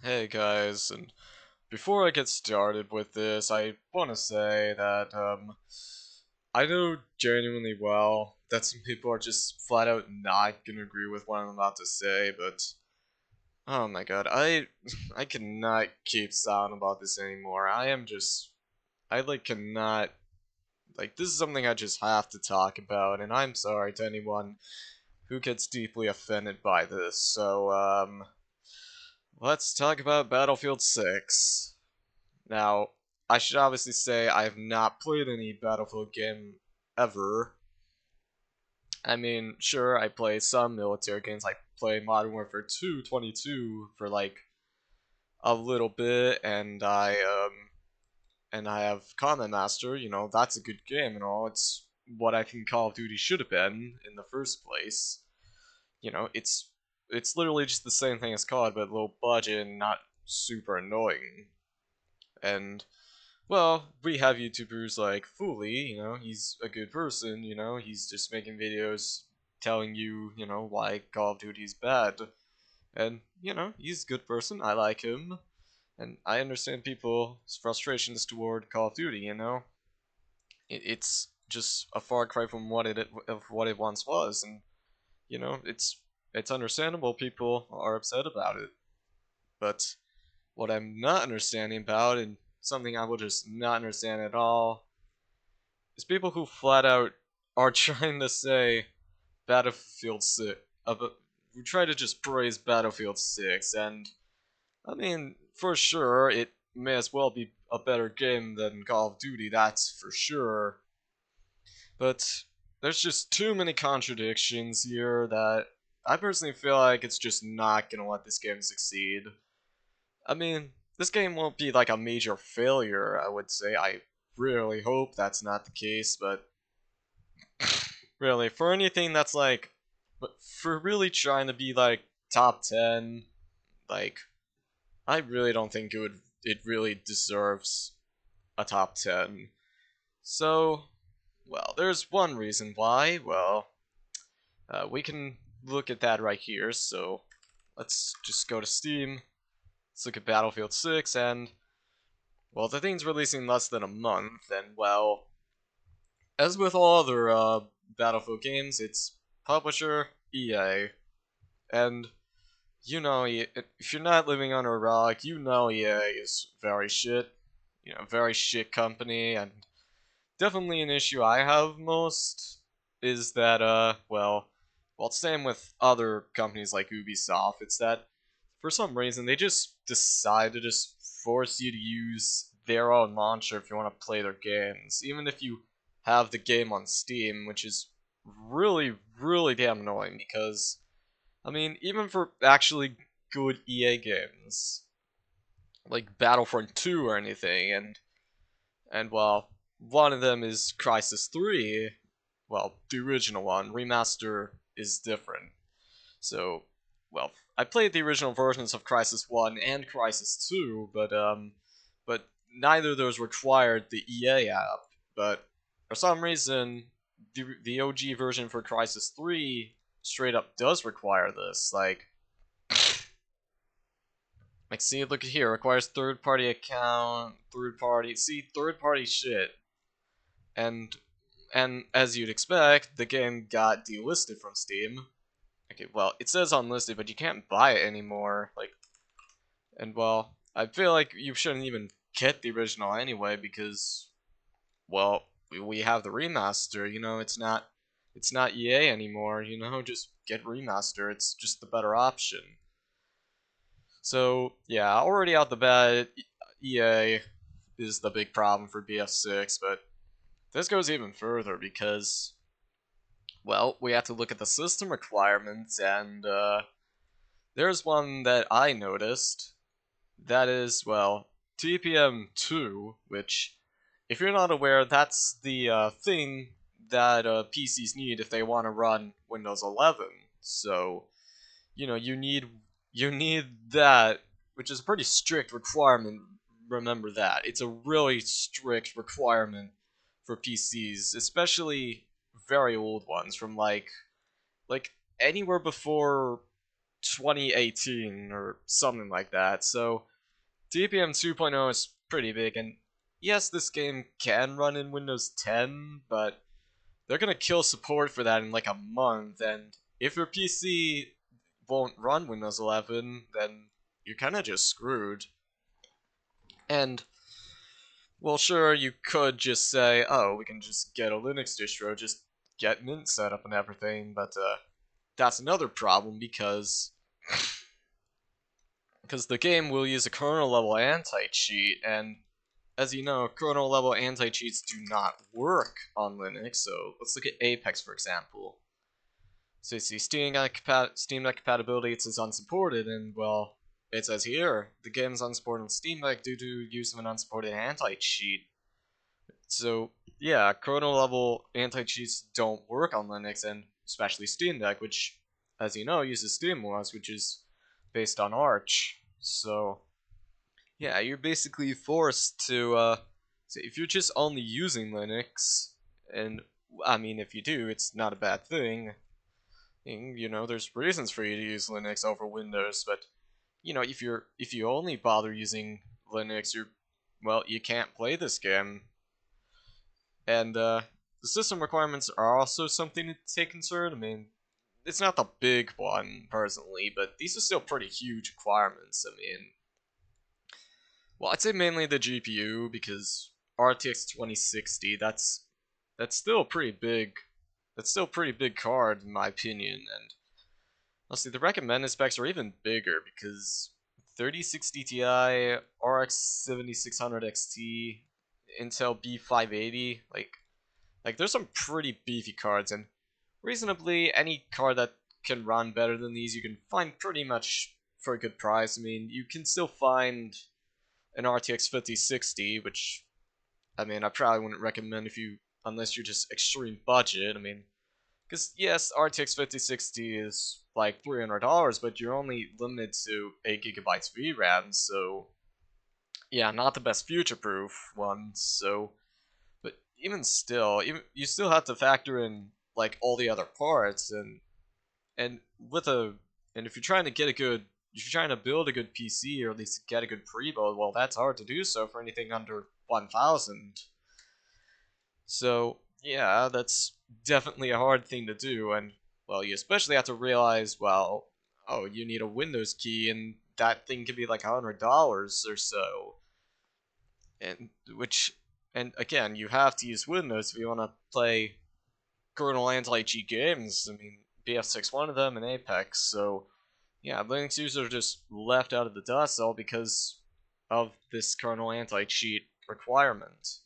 Hey guys, and before I get started with this, I want to say that I know genuinely well that some people are just flat out not gonna agree with what I'm about to say, but oh my god, I cannot keep silent about this anymore. I cannot this is something I just have to talk about, and I'm sorry to anyone who gets deeply offended by this. So let's talk about Battlefield 6. Now, I should obviously say I have not played any Battlefield game ever. I mean, sure, I play some military games. I play Modern Warfare 2 22 for like a little bit, and I have Combat Master. That's a good game and all. It's what I think Call of Duty should have been in the first place. It's literally just the same thing as COD, but low budget and not super annoying. And well, we have YouTubers like Fooly, he's a good person, he's just making videos telling you, why Call of Duty is bad. And, he's a good person, I like him, and I understand people's frustrations toward Call of Duty, It's just a far cry from what it once was, and, it's understandable people are upset about it. But what I'm not understanding about, and something I will just not understand at all, is people who flat out are trying to say Battlefield 6, who try to just praise Battlefield 6, and I mean, for sure, it may as well be a better game than Call of Duty, that's for sure, but there's just too many contradictions here that I personally feel like it's just not gonna let this game succeed. I mean, this game won't be like a major failure, I would say. I really hope that's not the case, but really, for anything that's but for really trying to be like top 10, like, I really don't think it really deserves a top 10. So, well, there's one reason why. Well, we can look at that right here, so let's just go to Steam. Let's look at Battlefield 6, and well, the thing's releasing less than a month, and well, as with all other Battlefield games, it's publisher EA, and if you're not living under a rock, EA is very shit, very shit company, and definitely an issue I have most is that well, same with other companies like Ubisoft, it's that for some reason they just decide to just force you to use their own launcher if you want to play their games, even if you have the game on Steam, which is really, really damn annoying because, I mean, even for actually good EA games, like Battlefront 2 or anything, and well, one of them is Crysis 3, well, the original one, remaster is different. So, well, I played the original versions of Crysis 1 and Crysis 2, but neither of those required the EA app. But for some reason, the OG version for Crysis 3 straight up does require this. See, look at here, requires third-party account, third-party shit, and as you'd expect, the game got delisted from Steam. Okay, well, it says unlisted, but you can't buy it anymore. And well, I feel like you shouldn't even get the original anyway because, well, we have the remaster. It's not EA anymore. Just get remaster. It's just the better option. So yeah, already out the bat, EA is the big problem for BF6, but this goes even further because, well, we have to look at the system requirements, and there's one that I noticed. That is, well, TPM2, which, if you're not aware, that's the thing that PCs need if they want to run Windows 11. So, you need that, which is a pretty strict requirement. Remember that it's a really strict requirement for PCs, especially very old ones from like anywhere before 2018 or something like that. So DPM 2.0 is pretty big, and yes, this game can run in Windows 10, but they're gonna kill support for that in like a month, and if your PC won't run Windows 11, then you're kind of just screwed. And, well, sure, you could just say, oh, we can just get a Linux distro, just get Mint set up and everything, but that's another problem because the game will use a kernel level anti-cheat, and as you know, kernel level anti-cheats do not work on Linux. So let's look at Apex for example. So you see Steam Deck compatibility, it says unsupported, and well, it says here the game is unsupported on Steam Deck due to use of an unsupported anti-cheat. So yeah, kernel level anti-cheats don't work on Linux, and especially Steam Deck, which, as you know, uses SteamOS, which is based on Arch. So yeah, you're basically forced to, so if you're just only using Linux, and I mean, if you do, it's not a bad thing. You know, there's reasons for you to use Linux over Windows, but you know, if you only bother using Linux, well, you can't play this game. And the system requirements are also something to take concern. I mean, it's not the big one personally, but these are still pretty huge requirements. I mean, well, I'd say mainly the GPU because RTX 2060. That's still a pretty big. That's still a pretty big card in my opinion. And honestly, the recommended specs are even bigger because 3060 Ti, RX 7600 XT, Intel B580. Like there's some pretty beefy cards, and reasonably any card that can run better than these you can find pretty much for a good price. I mean, you can still find an RTX 5060, which I mean I probably wouldn't recommend if you unless you're just extreme budget. I mean, because yes, RTX 5060 is like $300, but you're only limited to 8 GB VRAM, so yeah, not the best future-proof one. So, but even still, you still have to factor in like all the other parts, and with a and if you're trying to get a good if you're trying to build a good PC or at least get a good pre-build, well, that's hard to do so for anything under 1,000. So yeah, that's definitely a hard thing to do, and well, you especially have to realize, well, oh, you need a Windows key, and that thing could be like $100 or so, and and again, you have to use Windows if you want to play kernel anti-cheat games. I mean, BF6 one of them, and Apex. So yeah, Linux users are just left out of the dust all because of this kernel anti-cheat requirement.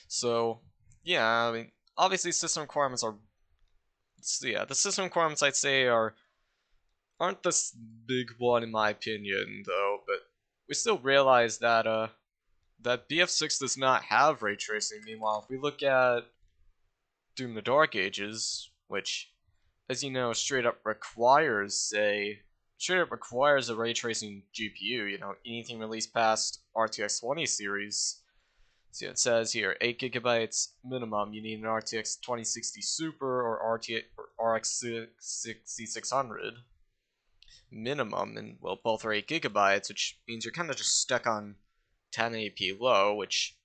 So yeah, I mean, obviously system requirements are, so yeah, the system requirements I'd say aren't this big one in my opinion though, but we still realize that that BF6 does not have ray tracing. Meanwhile, if we look at Doom the Dark Ages, which, as you know, straight up requires a ray tracing GPU. You know, anything released past RTX 20 series. So it says here 8 GB minimum. You need an RTX 2060 Super or RX 6600 minimum, and well, both are 8 GB, which means you're kind of just stuck on 1080p low, which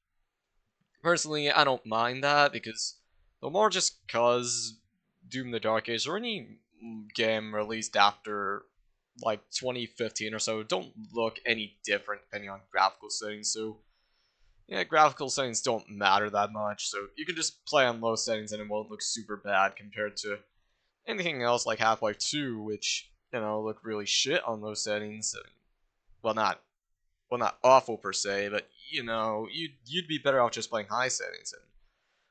personally I don't mind that because the more just cause Doom the Dark Age or any game released after like 2015 or so don't look any different depending on graphical settings. So yeah, graphical settings don't matter that much. So you can just play on low settings and it won't look super bad compared to anything else like Half-Life 2, which look really shit on low settings. Well, not awful per se, but you'd be better off just playing high settings. And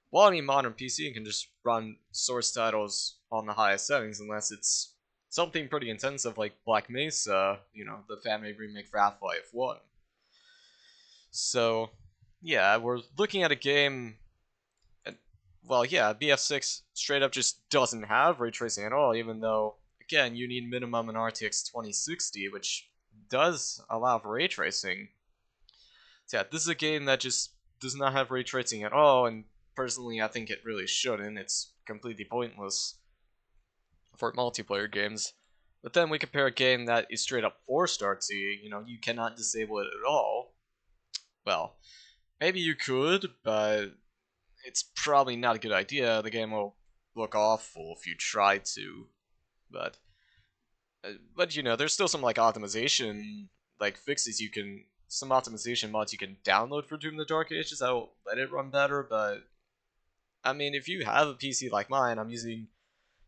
while any modern PC can just run source titles on the highest settings, unless it's something pretty intensive like Black Mesa, the family remake for Half-Life 1. So, yeah, we're looking at a game. Well, yeah, BF6 straight up just doesn't have ray tracing at all, even though, again, you need minimum an RTX 2060, which does allow for ray tracing. So, yeah, this is a game that just does not have ray tracing at all, and personally, I think it really shouldn't. It's completely pointless for multiplayer games. But then we compare a game that is straight up 4-star T, you know, you cannot disable it at all. Well, maybe you could, but it's probably not a good idea. The game will look awful if you try to. But but you know, there's still some like optimization like fixes you can some optimization mods you can download for Doom the Dark Ages that will let it run better, but I mean if you have a PC like mine, I'm using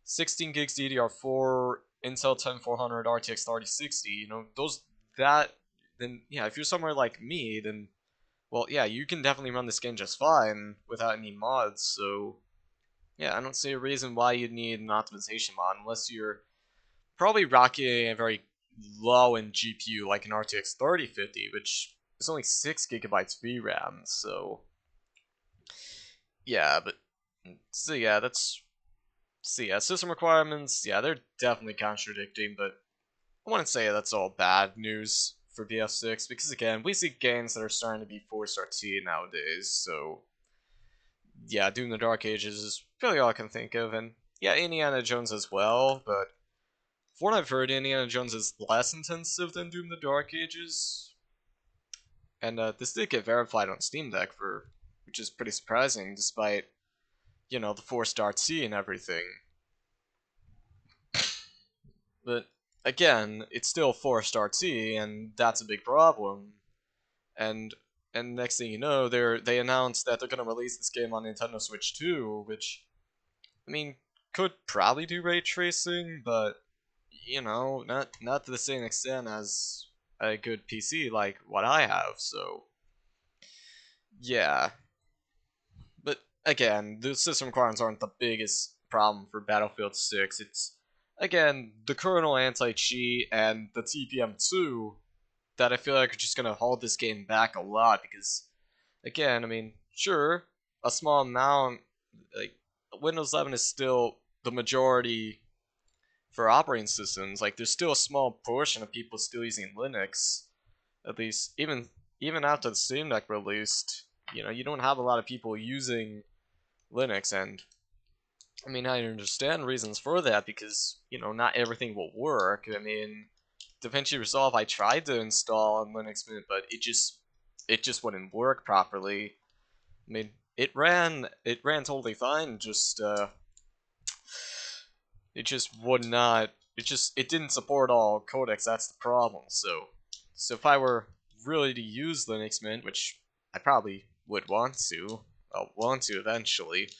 16 gigs DDR4, Intel 10400 RTX 3060, you know, those that then yeah, if you're somewhere like me, then well, yeah, you can definitely run this game just fine without any mods. So yeah, I don't see a reason why you'd need an optimization mod unless you're probably rocking a very low end GPU like an RTX 3050, which is only 6 gigabytes VRAM. So yeah, but so yeah, system requirements. Yeah, they're definitely contradicting, but I wouldn't say that's all bad news for BF6 because again, we see games that are starting to be 4-star T nowadays. So yeah, Doom the Dark Ages is really all I can think of, and yeah, Indiana Jones as well. But from what I've heard, Indiana Jones is less intensive than Doom the Dark Ages, and this did get verified on Steam Deck for, which is pretty surprising, despite you know the 4-star T and everything. But again, it's still 4-star T, and that's a big problem. And next thing you know, they announced that they're gonna release this game on Nintendo Switch 2, which I mean could probably do ray tracing, but you know, not to the same extent as a good PC like what I have. So yeah, but again, the system requirements aren't the biggest problem for Battlefield 6. It's again the kernel anti-cheat and the TPM2 that I feel like are just gonna hold this game back a lot because again, I mean, sure, a small amount like Windows 11 is still the majority for operating systems. Like there's still a small portion of people still using Linux. At least even after the Steam Deck released, you know, you don't have a lot of people using Linux, and I mean I understand reasons for that because you know not everything will work. I mean, DaVinci Resolve I tried to install on Linux Mint, but it just wouldn't work properly. I mean, it ran totally fine. Just it just would not. It didn't support all codecs. That's the problem. So if I were really to use Linux Mint, which I probably would want to, I'll want to eventually,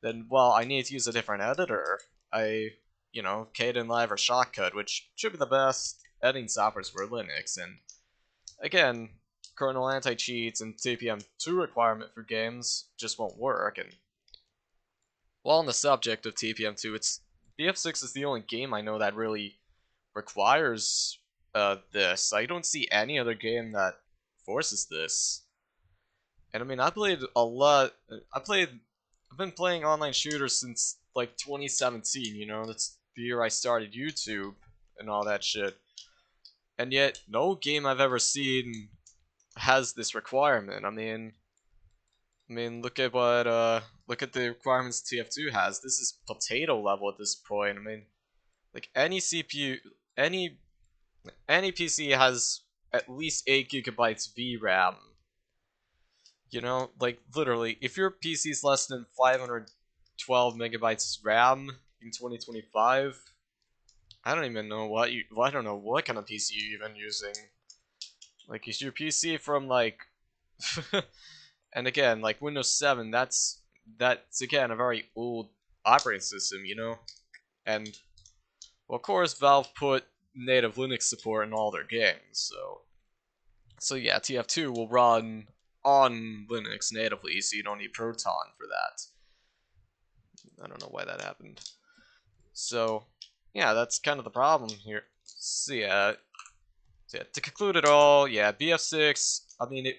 then well, I need to use a different editor. Kdenlive or Shotcut, which should be the best editing softwares for Linux. And again, kernel anti-cheats and TPM2 requirement for games just won't work. And while on the subject of TPM2, it's BF6 is the only game I know that really requires this. I don't see any other game that forces this. And I mean, I played a lot. I've been playing online shooters since like 2017. You know, that's the year I started YouTube and all that shit. And yet, no game I've ever seen has this requirement. I mean, look at the requirements TF2 has. This is potato level at this point. I mean, like any CPU, any any PC has at least 8 gigabytes VRAM. You know, like literally, if your PC is less than 512 megabytes RAM in 2025, I don't even know I don't know what kind of PC you're even using. Like, is your PC from like, and again, like Windows 7, that's again a very old operating system, you know, and well, of course, Valve put native Linux support in all their games, so yeah, TF2 will run on Linux natively, so you don't need Proton for that. I don't know why that happened. So yeah, that's kind of the problem here. So yeah, to conclude it all, yeah, BF6. I mean, it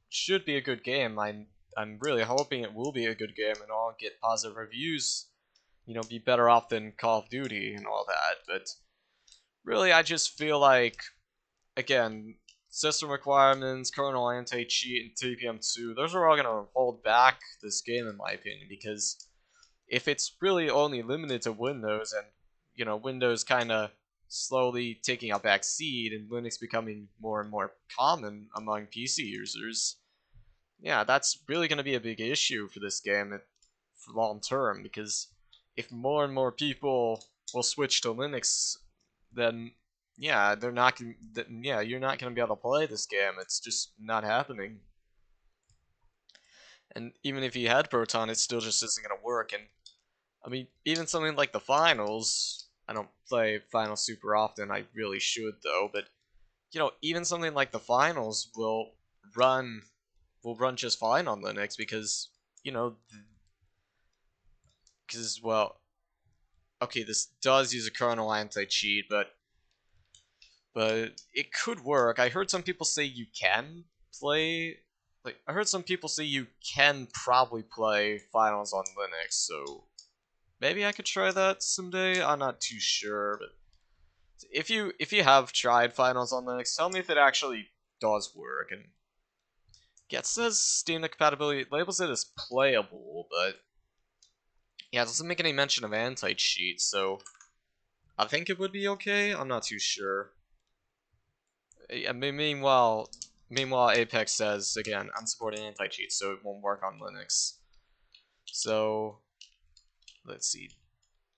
should be a good game. I'm really hoping it will be a good game and I'll get positive reviews. You know, be better off than Call of Duty and all that. But really, I just feel like again, system requirements, kernel anti-cheat, and TPM2, those are all gonna hold back this game in my opinion, because if it's really only limited to Windows and, you know, Windows kinda slowly taking a back seat and Linux becoming more and more common among PC users, yeah, that's really going to be a big issue for this game for long term, because if more and more people will switch to Linux, then yeah, they're not gonna, yeah, you're not going to be able to play this game. It's just not happening. And even if you had Proton, it still just isn't going to work. And I mean, even something like the finals, I don't play finals super often. I really should though, but even something like the finals run will run just fine on Linux because you know well, okay, this does use a kernel anti-cheat, but it could work. I heard some people say you can play. Like, I heard some people say you can probably play finals on Linux, so maybe I could try that someday. I'm not too sure, but if you have tried finals on Linux, tell me if it actually does work. And yeah, it says Steam Deck compatibility, it labels it as playable, but yeah, it doesn't make any mention of anti-cheat, so I think it would be okay. I'm not too sure. Yeah, meanwhile, Apex says again, I'm supporting anti-cheat, so it won't work on Linux. So let's see.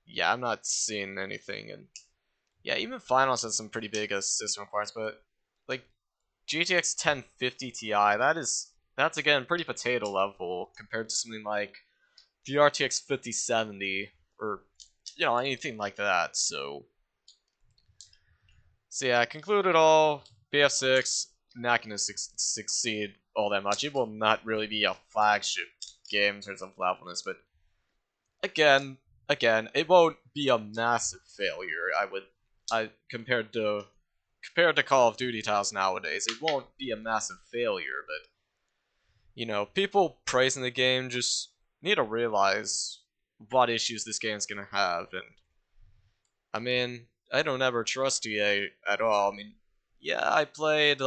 Yeah, I'm not seeing anything, and yeah, even Finals has some pretty big system requirements, but like GTX 1050 Ti, that's again pretty potato level compared to something like the RTX 5070 or anything like that. So yeah, I concluded all. BF6 not gonna succeed all that much. It will not really be a flagship game in terms of levelness, but again, it won't be a massive failure. I compared to Call of Duty titles nowadays, it won't be a massive failure. But people praising the game just need to realize what issues this game's gonna have, and I mean, I don't ever trust EA at all. I mean, yeah, I played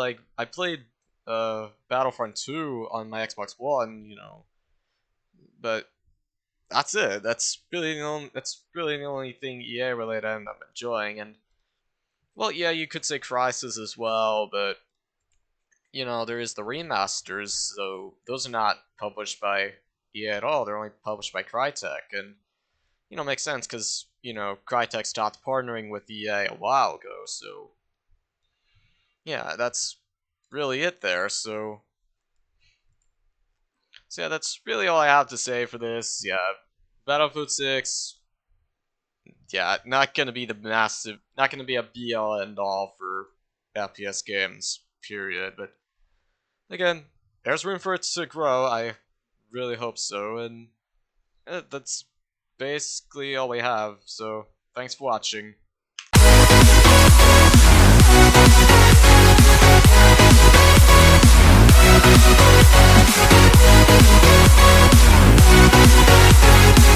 Battlefront 2 on my Xbox One, but that's it. That's really the only thing EA related I end up enjoying. And well, yeah, you could say Crysis as well, but there is the remasters, so those are not published by EA at all. They're only published by Crytek, and makes sense because Crytek stopped partnering with EA a while ago. So yeah, that's really it there. So yeah, that's really all I have to say for this. Yeah, Battlefield 6. Yeah, not gonna be a be all end all for FPS games. Period. But again, there's room for it to grow. I really hope so, and that's basically all we have. So thanks for watching.